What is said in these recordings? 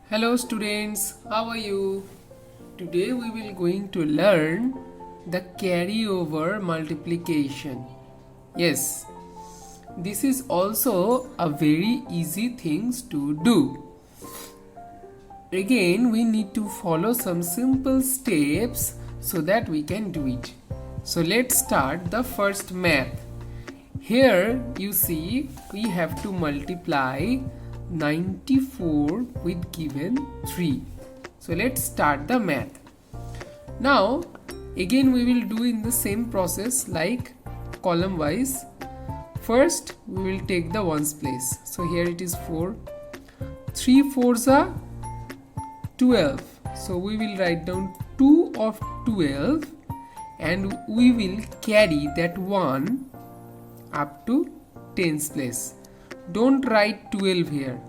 Hello students, how are you? Today we will going to learn the carryover multiplication. Yes, this is also a very easy things to do. Again, we need to follow some simple steps so that we can do it. So let's start the first math. Here you see we have to multiply 94 with given 3. So let's start the math. Now again we will do in the same process like column wise. First we will take the ones place. So here it is 4. 3 4s are 12. So we will write down 2 of 12 and we will carry that 1 up to tens place. Don't write 12 here.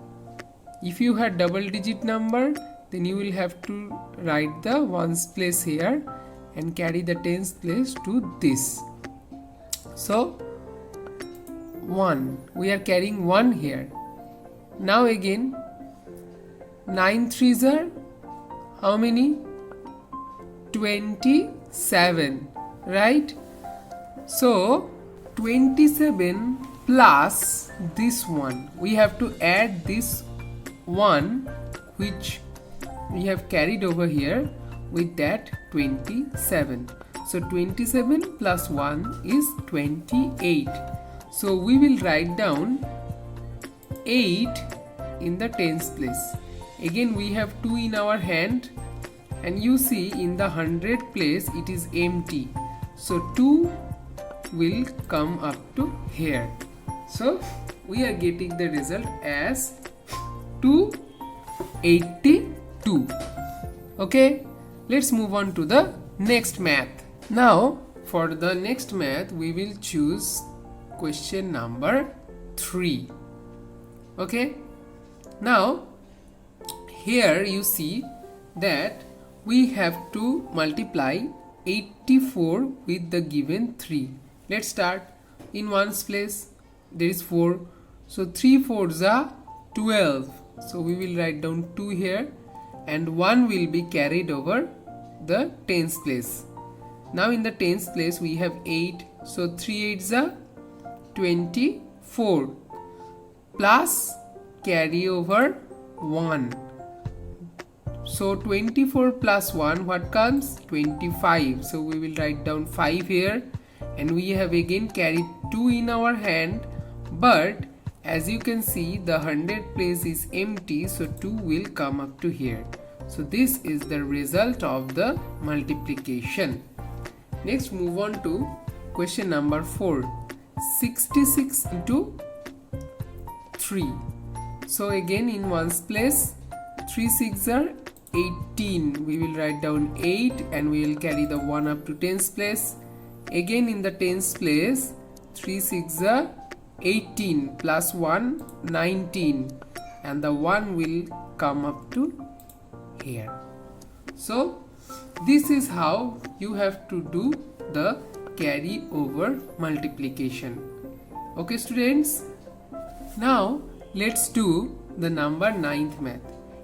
If you had double digit number, then you will have to write the ones place here and carry the tens place to this. So 1, we are carrying 1 here. Now again 9 3s are how many? 27, right? So 27 plus this one, we have to add this one which we have carried over here with that 27. So 27 plus 1 is 28. So we will write down 8 in the tens place. Again we have 2 in our hand and you see in the 100 place it is empty. So 2 will come up to here. So we are getting the result as 282. Okay, let's move on to the next math. Now for the next math we will choose question number 3. Okay, now here you see that we have to multiply 84 with the given 3. Let's start. In ones place there is 4, so 3 4s are 12. So we will write down 2 here and 1 will be carried over the tens place. Now in the tens place we have 8, so 3 8s are 24 plus carry over 1. So 24 plus 1, what comes? 25. So we will write down 5 here and we have again carried 2 in our hand, but as you can see the 100 place is empty, so 2 will come up to here. So this is the result of the multiplication. Next move on to question number 4. 66 into 3. So again in ones place 3 6 are 18. We will write down 8 and we will carry the 1 up to tens place. Again in the tens place 3 6 are 18 plus 1 19 and the 1 will come up to here. So this is how you have to do the carry over multiplication. Okay students, now let's do the number 9th math.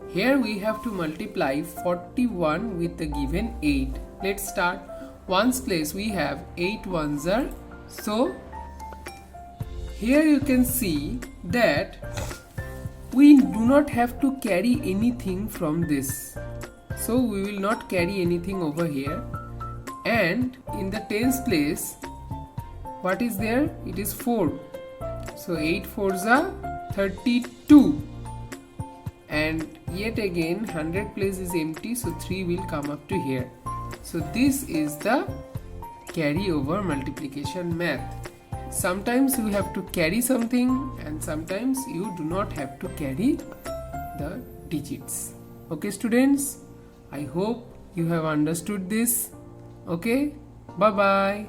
Here we have to multiply 41 with the given 8. Let's start. Ones place we have 8 ones are, so here you can see that we do not have to carry anything from this. So we will not carry anything over here. And in the tens place, what is there? It is 4. So 8 4s are 32. And yet again 100 place is empty, so 3 will come up to here. So this is the carry over multiplication math. Sometimes you have to carry something and sometimes you do not have to carry the digits. Okay students, I hope you have understood this. Okay, bye bye.